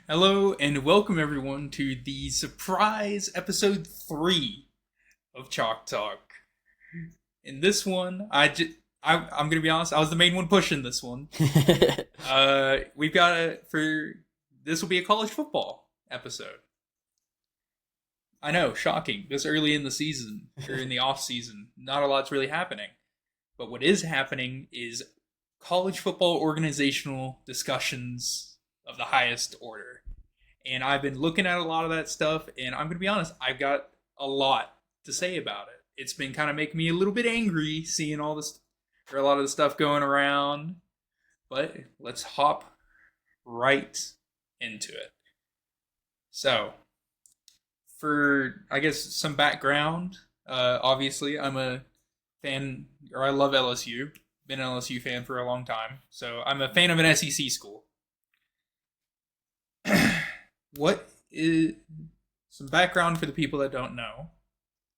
Hello and welcome everyone to the surprise episode 3 of Chalk Talk. In this one, I'm gonna be honest, I was the main one pushing this one. We've got this will be a college football episode. I know, shocking. This early in the season or in the off season, not a lot's really happening. But what is happening is college football organizational discussions of the highest order. And I've been looking at a lot of that stuff, and I'm going to be honest, I've got a lot to say about it. It's been kind of making me a little bit angry seeing all this, or a lot of the stuff going around. But let's hop right into it. So, for, I guess, some background, obviously, I'm a fan, or I love LSU. Been an LSU fan for a long time. So, I'm a fan of an SEC school. What is some background for the people that don't know?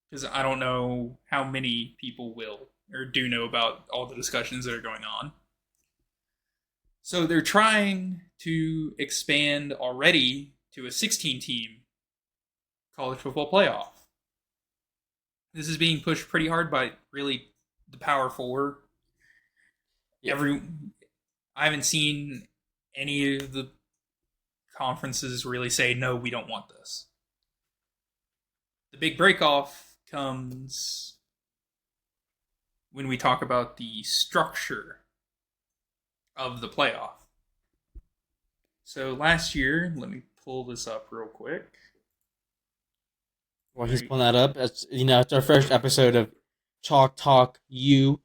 Because I don't know how many people will or do know about all the discussions that are going on. So they're trying to expand already to a 16-team college football playoff. This is being pushed pretty hard by really the Power Four. Yeah. I haven't seen any of the conferences really say, no, we don't want this. The big break-off comes when we talk about the structure of the playoff. So last year, let me pull this up real quick. While he's pulling that up, it's our first episode of Chalk Talk U.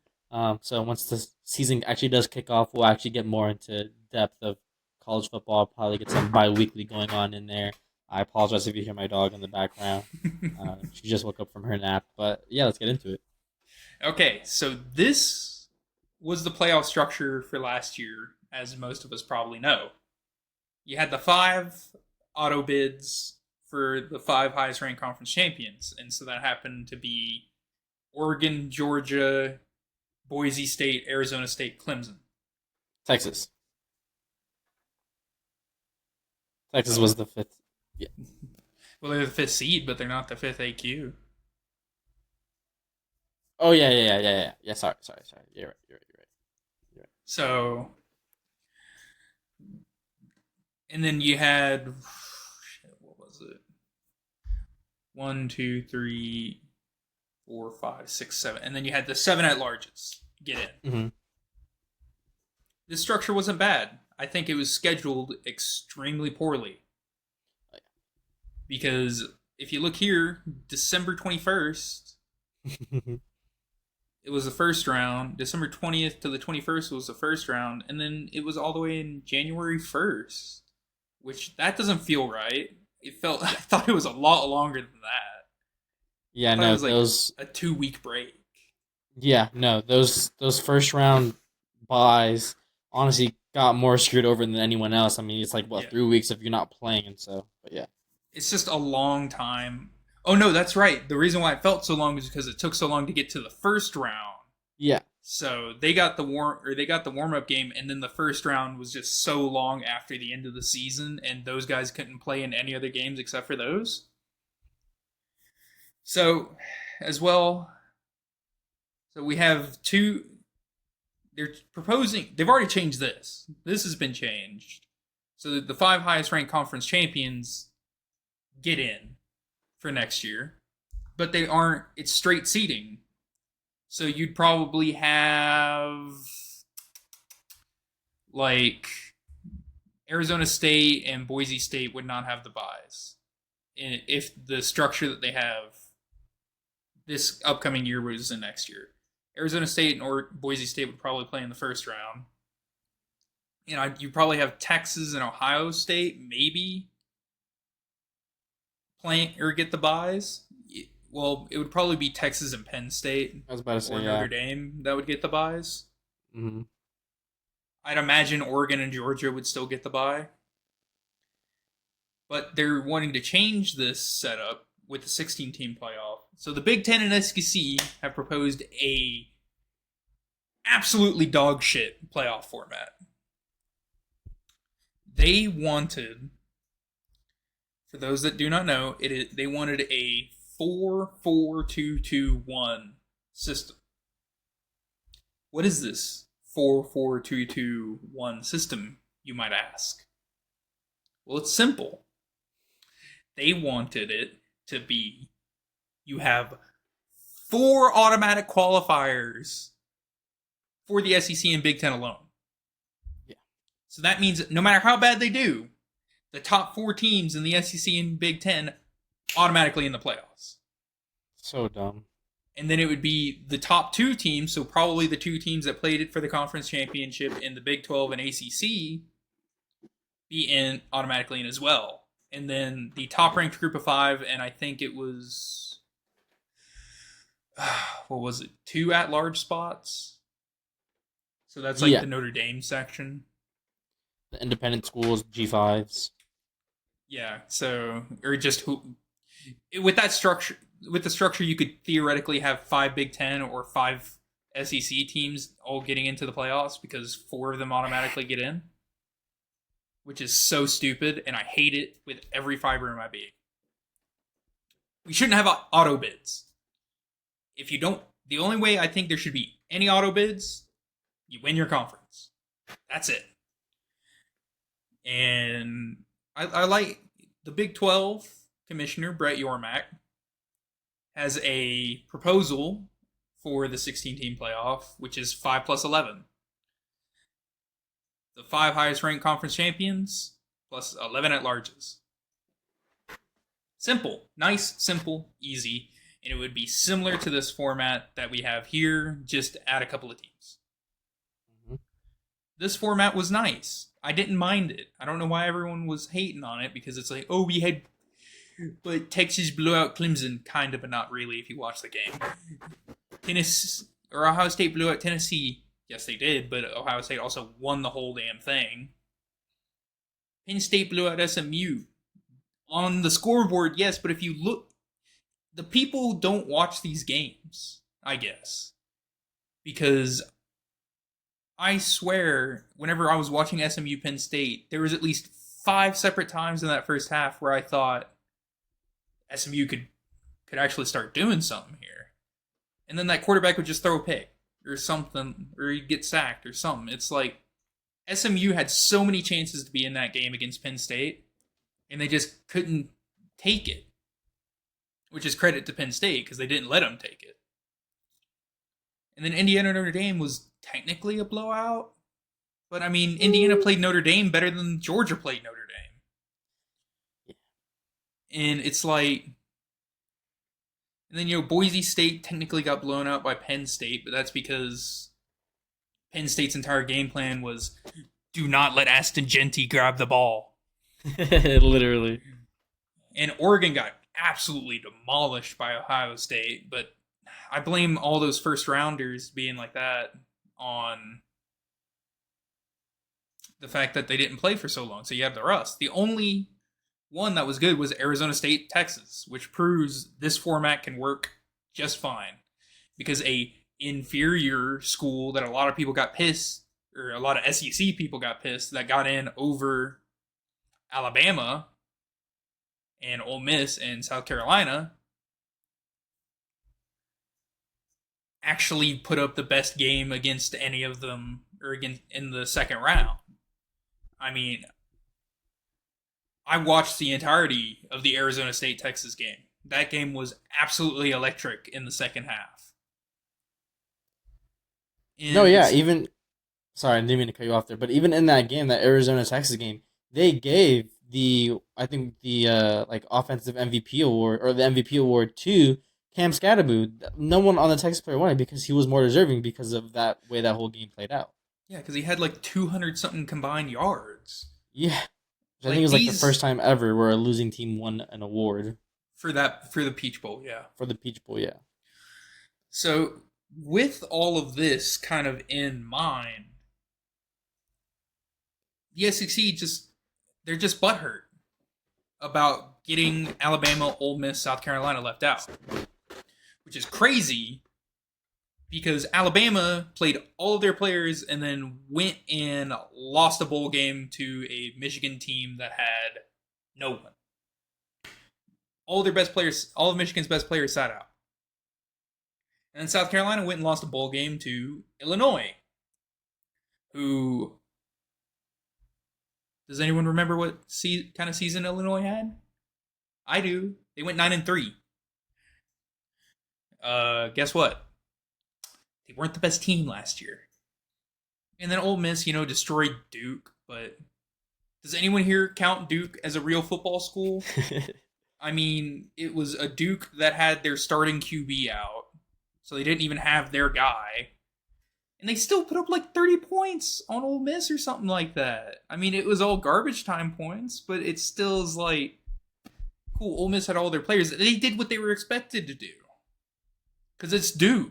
So once the season actually does kick off, we'll actually get more into depth of college football. Probably get some bi-weekly going on in there. I apologize if you hear my dog in the background. She just woke up from her nap. But yeah, let's get into it. Okay, so this was the playoff structure for last year, as most of us probably know. You had the 5 auto bids for the 5 highest ranked conference champions, and so that happened to be Oregon, Georgia, Boise State, Arizona State, Clemson. Texas. Texas Oh. was the 5th. Yeah. Well, they're the 5th seed, but they're not the 5th AQ. Oh yeah. Yeah. Sorry. You're right. You're right. So, and then you had, what was it? 1, 2, 3, 4, 5, 6, 7. And then you had the 7 at larges get in. Mm-hmm. This structure wasn't bad. I think it was scheduled extremely poorly. Because if you look here, December 21st, it was the first round. December 20th to the 21st was the first round. And then it was all the way in January 1st, which that doesn't feel right. I thought it was a lot longer than that. Yeah, It no, was like those. a 2-week break. Yeah, no, those first round buys honestly got more screwed over than anyone else. I mean, it's like Yeah. 3 weeks if you're not playing, and so. But yeah, It's just a long time. Oh no, that's right. The reason why it felt so long is because it took so long to get to the first round. yeah, So they got the warm up game, and then the first round was just so long after the end of the season, and those guys couldn't play in any other games except for those. So, as well, so we have two. They're proposing. They've already changed this. This has been changed. So the 5 highest ranked conference champions get in for next year, but they aren't. It's straight seeding. So you'd probably have like Arizona State and Boise State would not have the buys if the structure that they have this upcoming year was in next year. Arizona State or Boise State would probably play in the first round. You probably have Texas and Ohio State maybe playing or get the buys. Well, it would probably be Texas and Penn State I was about to say or yeah. Notre Dame that would get the buys. Mm-hmm. I'd imagine Oregon and Georgia would still get the bye. But they're wanting to change this setup with the 16-team playoff. So the Big Ten and SEC have proposed a absolutely dog shit playoff format. They wanted For those that do not know, they wanted a 4-4-2-2-1 system. What is this 4-4-2-2-1 system, you might ask? Well, it's simple. They wanted it to be, you have 4 automatic qualifiers for the SEC and Big Ten alone. Yeah. So that means no matter how bad they do, the top 4 teams in the SEC and Big Ten automatically in the playoffs. So dumb. And then it would be the top 2 teams, so probably the 2 teams that played it for the conference championship in the Big 12 and ACC, be in automatically in as well. And then the top ranked group of 5, and I think it was, what was it, 2 at-large spots? So that's like the Notre Dame section. The independent schools, G5s. Yeah, so, or just who, with that structure, with the structure, you could theoretically have 5 Big Ten or 5 SEC teams all getting into the playoffs because 4 of them automatically get in, which is so stupid, and I hate it with every fiber in my being. We shouldn't have auto bids. If you don't, the only way I think there should be any auto bids, you win your conference. That's it. And I like the Big 12 commissioner, Brett Yormark, has a proposal for the 16-team playoff, which is 5 plus 11. The 5 highest ranked conference champions plus 11 at-larges. Simple. Nice, simple, easy. And it would be similar to this format that we have here, just add a couple of teams. Mm-hmm. This format was nice. I didn't mind it. I don't know why everyone was hating on it, because it's like, oh, we had... But Texas blew out Clemson, kind of, but not really if you watch the game. Tennessee, or Ohio State blew out Tennessee. Yes, they did, but Ohio State also won the whole damn thing. Penn State blew out SMU. On the scoreboard, yes, but if you look... The people don't watch these games, I guess. Because I swear, whenever I was watching SMU Penn State, there was at least 5 separate times in that first half where I thought SMU could actually start doing something here. And then that quarterback would just throw a pick or something, or he'd get sacked or something. It's like SMU had so many chances to be in that game against Penn State, and they just couldn't take it. Which is credit to Penn State, because they didn't let them take it. And then Indiana Notre Dame was technically a blowout. But, I mean, Indiana played Notre Dame better than Georgia played Notre Dame. And it's like... And then, Boise State technically got blown out by Penn State, but that's because Penn State's entire game plan was, do not let Aston Genty grab the ball. Literally. And Oregon got absolutely demolished by Ohio State, but I blame all those first rounders being like that on the fact that they didn't play for so long, so you have the rust. The only one that was good was Arizona State, Texas, which proves this format can work just fine, because a inferior school that a lot of people got pissed, or a lot of SEC people got pissed, that got in over Alabama and Ole Miss and South Carolina, actually put up the best game against any of them, or against in the second round. I mean, I watched the entirety of the Arizona State-Texas game. That game was absolutely electric in the second half. And no, yeah, even... Sorry, I didn't mean to cut you off there, but even in that game, that Arizona-Texas game, they gave the offensive MVP award, or the MVP award, to Cam Scatterbo. No one on the Texas player won it because he was more deserving because of that way that whole game played out. Yeah, because he had 200-something combined yards. Yeah. I think it was the first time ever where a losing team won an award. For the Peach Bowl, yeah. For the Peach Bowl, yeah. So, with all of this kind of in mind, the SEC they're just butthurt about getting Alabama, Ole Miss, South Carolina left out. Which is crazy, because Alabama played all of their players and then went and lost a bowl game to a Michigan team that had no one. all their best players, all of Michigan's best players sat out. And then South Carolina went and lost a bowl game to Illinois, who, does anyone remember what kind of season Illinois had? I do. They went 9-3. Guess what? They weren't the best team last year. And then Ole Miss, destroyed Duke. But does anyone here count Duke as a real football school? I mean, it was a Duke that had their starting QB out. So they didn't even have their guy. And they still put up like 30 points on Ole Miss or something like that. I mean, it was all garbage time points, but it still is like, cool, Ole Miss had all their players. They did what they were expected to do. Because it's Duke.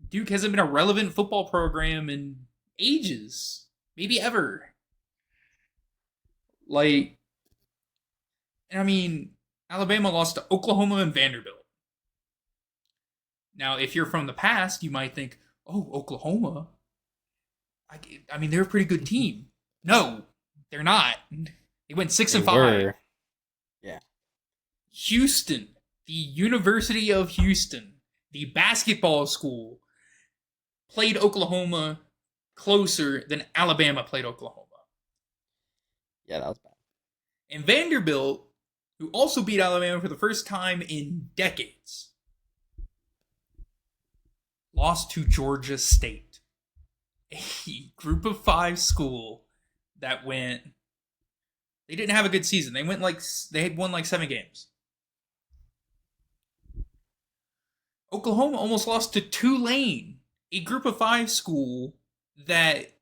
Duke hasn't been a relevant football program in ages. Maybe ever. Like, I mean, Alabama lost to Oklahoma and Vanderbilt. Now, if you're from the past, you might think, oh, Oklahoma. I mean, they're a pretty good team. No, they're not. They went 6-5. Yeah. Houston, the University of Houston, the basketball school, played Oklahoma closer than Alabama played Oklahoma. Yeah, that was bad. And Vanderbilt, who also beat Alabama for the first time in decades, lost to Georgia State, a group of 5 school that went. They didn't have a good season. They had won like 7 games. Oklahoma almost lost to Tulane, a group of 5 school that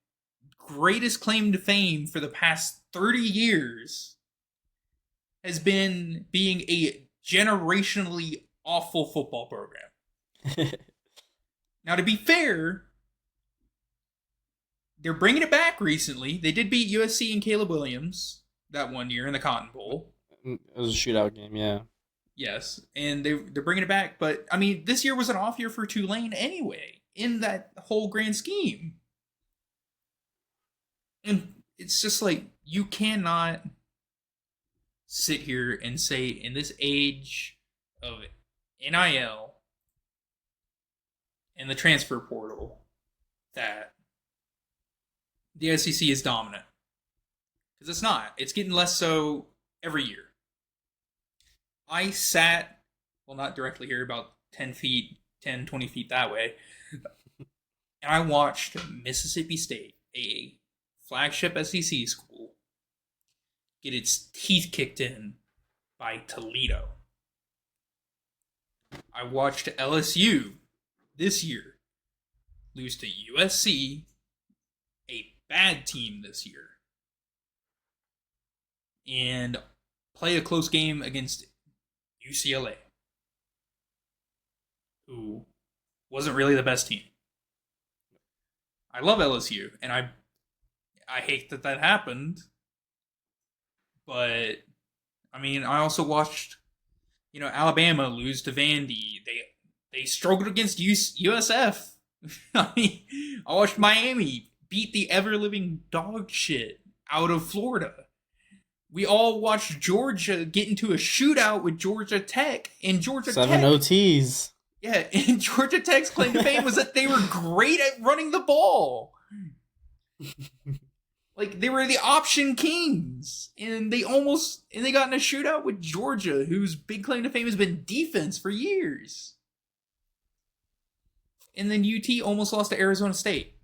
greatest claim to fame for the past 30 years has been being a generationally awful football program. Now, to be fair, they're bringing it back recently. They did beat USC and Caleb Williams that one year in the Cotton Bowl. It was a shootout game, yeah. Yes, and they're bringing it back. But, I mean, this year was an off year for Tulane anyway, in that whole grand scheme. And it's just like, you cannot sit here and say, in this age of NIL and the transfer portal, that the SEC is dominant. Because it's not. It's getting less so every year. I sat, well, not directly here, about 10 feet, 10, 20 feet that way, and I watched Mississippi State, a flagship SEC school, get its teeth kicked in by Toledo. I watched LSU this year lose to USC, a bad team this year, and play a close game against UCLA, who wasn't really the best team. I love LSU, and I hate that happened, but I mean, I also watched, Alabama lose to Vandy. They struggled against USF. I mean, I watched Miami beat the ever-living dog shit out of Florida. We all watched Georgia get into a shootout with Georgia Tech, and Georgia 7 Tech... OTs. Yeah, and Georgia Tech's claim to fame was that they were great at running the ball. Like, they were the option kings, and they got in a shootout with Georgia, whose big claim to fame has been defense for years. And then UT almost lost to Arizona State.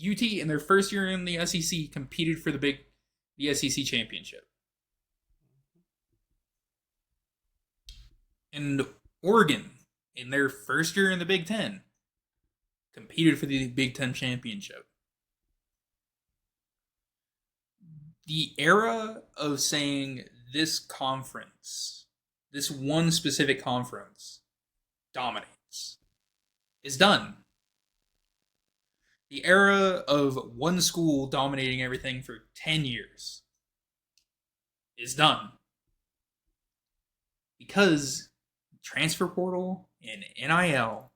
UT, in their first year in the SEC, competed for the SEC championship. And Oregon, in their first year in the Big Ten, competed for the Big Ten championship. The era of saying this conference, this one specific conference, dominates, is done. The era of one school dominating everything for 10 years is done. Because transfer portal and NIL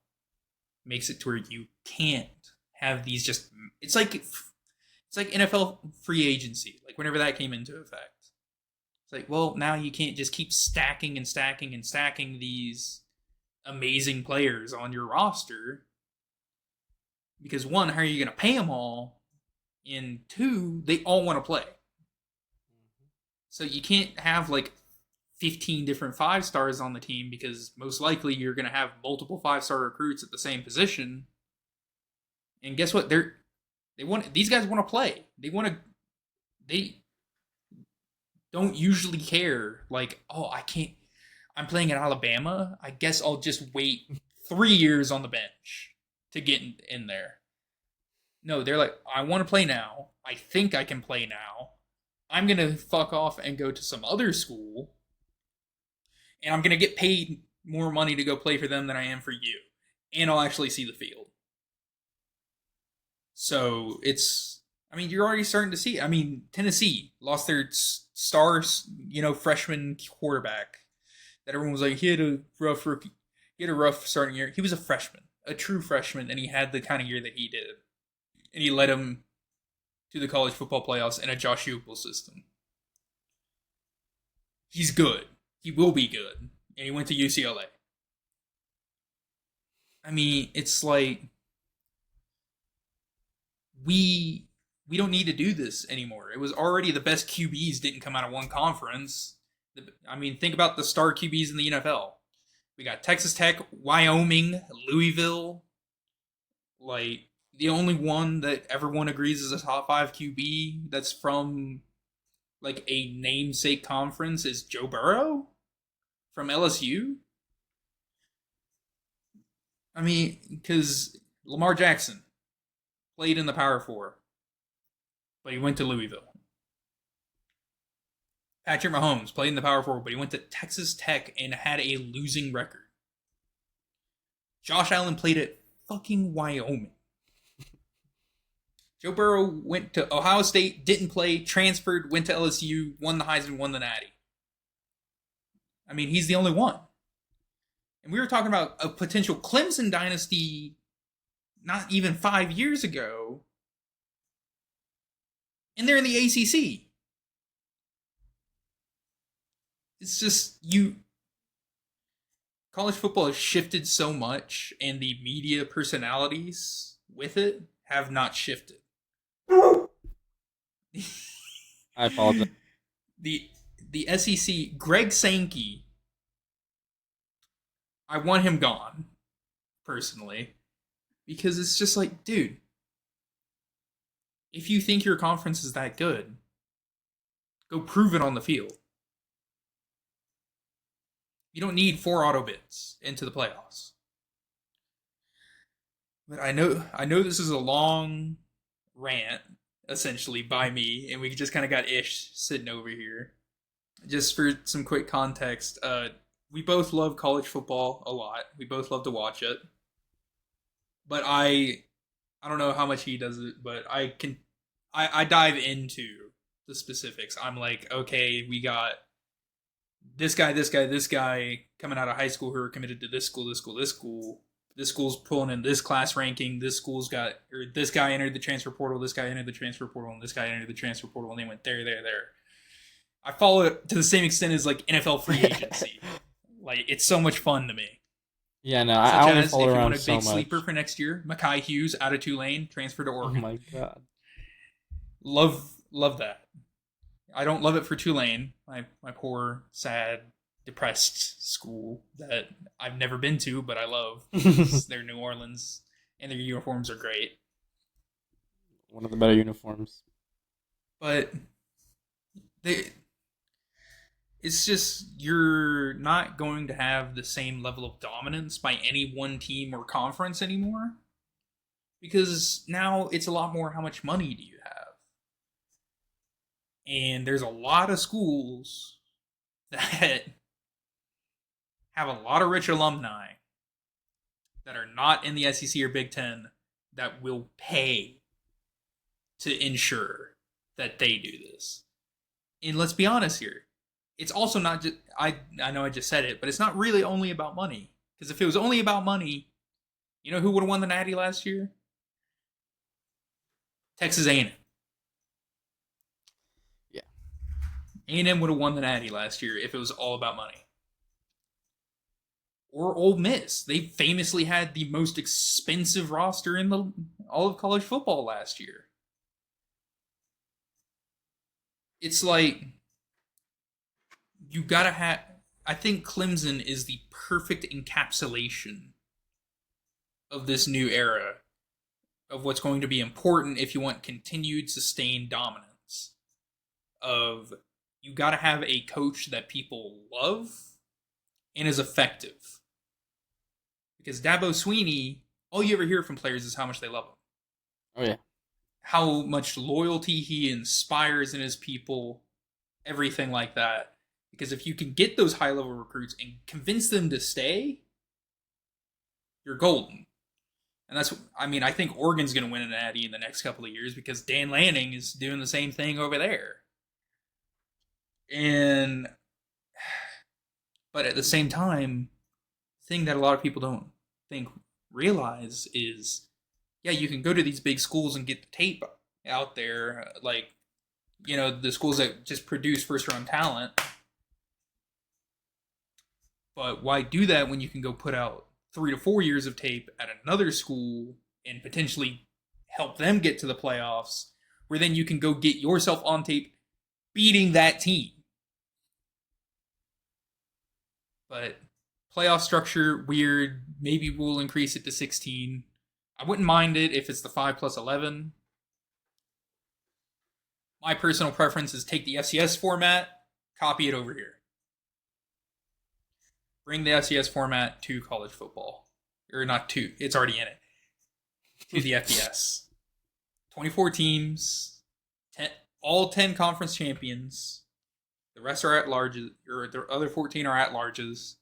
makes it to where you can't have these just... It's like NFL free agency, like whenever that came into effect. It's like, well, now you can't just keep stacking and stacking and stacking these amazing players on your roster because one, how are you going to pay them all? And two, they all want to play. So you can't have like 15 different 5-stars on the team because most likely you're going to have multiple 5-star recruits at the same position. And guess what? These guys want to play. They don't usually care like, oh, I'm playing at Alabama. I guess I'll just wait 3 years on the bench to get in there. No, they're like, I want to play now. I think I can play now. I'm going to fuck off and go to some other school. And I'm going to get paid more money to go play for them than I am for you. And I'll actually see the field. So you're already starting to see. Tennessee lost their star, freshman quarterback. That everyone was like, he had a rough starting year. He was a freshman, a true freshman, and he had the kind of year that he did. And he led him to the college football playoffs in a Josh Heupel system. He's good. He will be good. And he went to UCLA. It's like we don't need to do this anymore. It was already the best QBs didn't come out of one conference. Think about the star QBs in the NFL. We got Texas Tech, Wyoming, Louisville. Like, the only one that everyone agrees is a top 5 QB that's from, like, a namesake conference is Joe Burrow from LSU. Because Lamar Jackson played in the Power 4, but he went to Louisville. Patrick Mahomes played in the Power 4, but he went to Texas Tech and had a losing record. Josh Allen played at fucking Wyoming. Joe Burrow went to Ohio State, didn't play, transferred, went to LSU, won the Heisman, won the Natty. He's the only one. And we were talking about a potential Clemson dynasty not even 5 years ago. And they're in the ACC. It's just, college football has shifted so much, and the media personalities with it have not shifted. I apologize. The SEC, Greg Sankey, I want him gone, personally, because it's just like, dude, if you think your conference is that good, go prove it on the field. You don't need 4 auto bids into the playoffs. But I know this is a long rant, essentially, by me, and we just kind of got Ish sitting over here. Just for some quick context, we both love college football a lot. We both love to watch it. But I don't know how much he does it, but I dive into the specifics. I'm like, okay, we got this guy coming out of high school who are committed to this school. This school's pulling in this class ranking. This guy entered the transfer portal. This guy entered the transfer portal, and this guy entered the transfer portal, and they went there. I follow it to the same extent as like NFL free agency. Like, it's so much fun to me. Yeah, no, I only follow around so much. If you want a big sleeper for next year, Mekhi Hughes out of Tulane, transfer to Oregon. Oh my god, love that. I don't love it for Tulane, my poor, sad, depressed school that I've never been to, but I love. They're New Orleans, and their uniforms are great. One of the better uniforms. But it's just, you're not going to have the same level of dominance by any one team or conference anymore. Because now it's a lot more, how much money do you have? And there's a lot of schools that have a lot of rich alumni that are not in the SEC or Big Ten that will pay to ensure that they do this. And let's be honest here. It's also not just, I know I just said it, but it's not really only about money. Because if it was only about money, you know who would have won the Natty last year? Texas A&M. Yeah. A&M would have won the Natty last year if it was all about money. Or Ole Miss. They famously had the most expensive roster in all of college football last year. It's like you gotta have. I think Clemson is the perfect encapsulation of this new era of what's going to be important if you want continued sustained dominance. Of you gotta have a coach that people love and is effective. Because Dabo Sweeney, all you ever hear from players is how much they love him. Oh yeah. How much loyalty he inspires in his people, everything like that. Because if you can get those high level recruits and convince them to stay, you're golden. And I think Oregon's going to win an Natty in the next couple of years because Dan Lanning is doing the same thing over there. But at the same time, the thing that a lot of people don't realize is, yeah, you can go to these big schools and get the tape out there, like, the schools that just produce first round talent. But why do that when you can go put out 3 to 4 years of tape at another school and potentially help them get to the playoffs, where then you can go get yourself on tape beating that team? But playoff structure, weird. Maybe we'll increase it to 16. I wouldn't mind it if it's the 5 plus 11. My personal preference is take the FCS format, copy it over here. Bring the FCS format to college football. Or not to, it's already in it. To the FBS. 24 teams, all 10 conference champions. The rest are at larges, or the other 14 are at larges.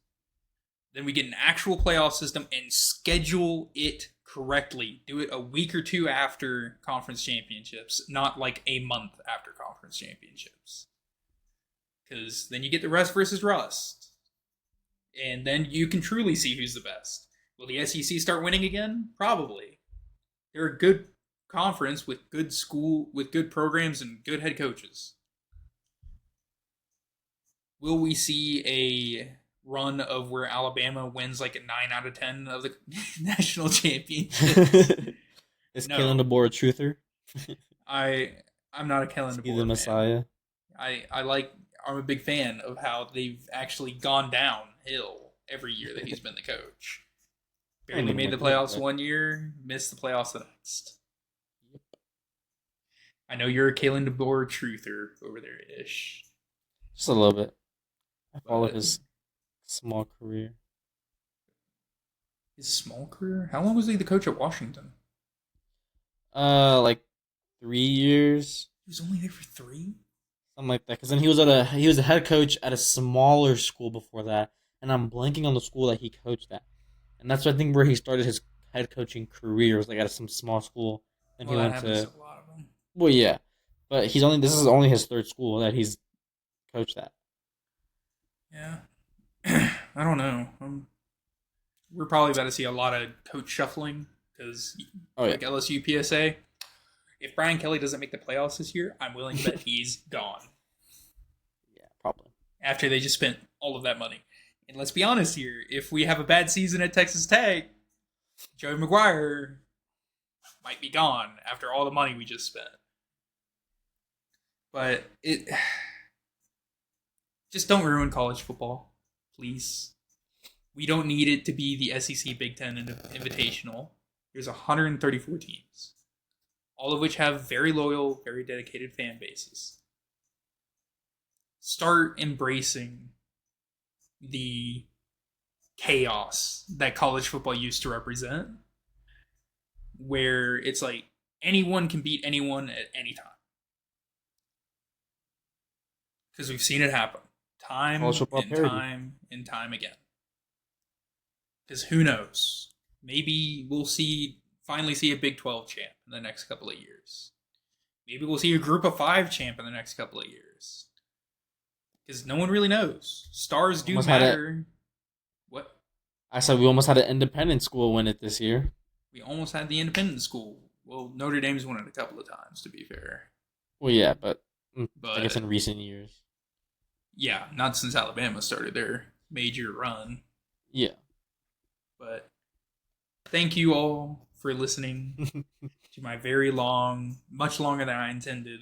Then we get an actual playoff system and schedule it correctly. Do it a week or two after conference championships, not like a month after conference championships. Because then you get the rest versus rust. And then you can truly see who's the best. Will the SEC start winning again? Probably. They're a good conference with good school, with good programs and good head coaches. Will we see a run of where Alabama wins like a 9 out of 10 of the national championships? Is no. Kalen DeBoer a truther? I'm not a Kalen DeBoer. He's the Messiah. I'm a big fan of how they've actually gone downhill every year that he's been the coach. Barely made the playoffs one year, missed the playoffs the next. Yep. I know you're a Kalen DeBoer truther over there, Ish. Just a little bit. I followed his small career. His small career? How long was he the coach at Washington? Like 3 years. He was only there for 3? Something like that. Because then he was a head coach at a smaller school before that, and I'm blanking on the school that he coached at. And that's I think where he started his head coaching career, was like at some small school. And he went to a lot of them. Well, yeah, but this is only his 3rd school that he's coached at. Yeah. I don't know. We're probably about to see a lot of coach shuffling because, like LSU PSA, if Brian Kelly doesn't make the playoffs this year, I'm willing to bet he's gone. Yeah, probably. After they just spent all of that money. And let's be honest here, if we have a bad season at Texas Tech, Joey McGuire might be gone after all the money we just spent. But just don't ruin college football, please. We don't need it to be the SEC Big Ten Invitational. There's 134 teams, all of which have very loyal, very dedicated fan bases. Start embracing the chaos that college football used to represent, where it's like anyone can beat anyone at any time. Because we've seen it happen time and time again. Because who knows? Maybe we'll finally see a Big 12 champ in the next couple of years. Maybe we'll see a Group of 5 champ in the next couple of years. Because no one really knows. Stars do matter. What? I said we almost had an independent school win it this year. We almost had the independent school. Well, Notre Dame's won it a couple of times, to be fair. Well, yeah, but I guess in recent years. Yeah, not since Alabama started their major run. Yeah. But thank you all for listening to my very long, much longer than I intended,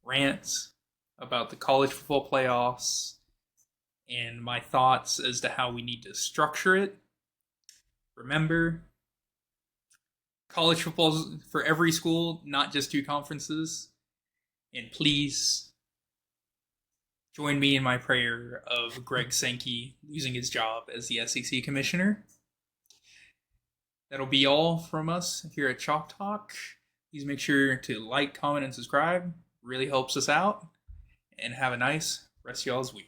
rants about the college football playoffs and my thoughts as to how we need to structure it. Remember, college football's for every school, not just two conferences. And please join me in my prayer of Greg Sankey losing his job as the SEC commissioner. That'll be all from us here at Chalk Talk. Please make sure to like, comment, and subscribe. Really helps us out. And have a nice rest of y'all's week.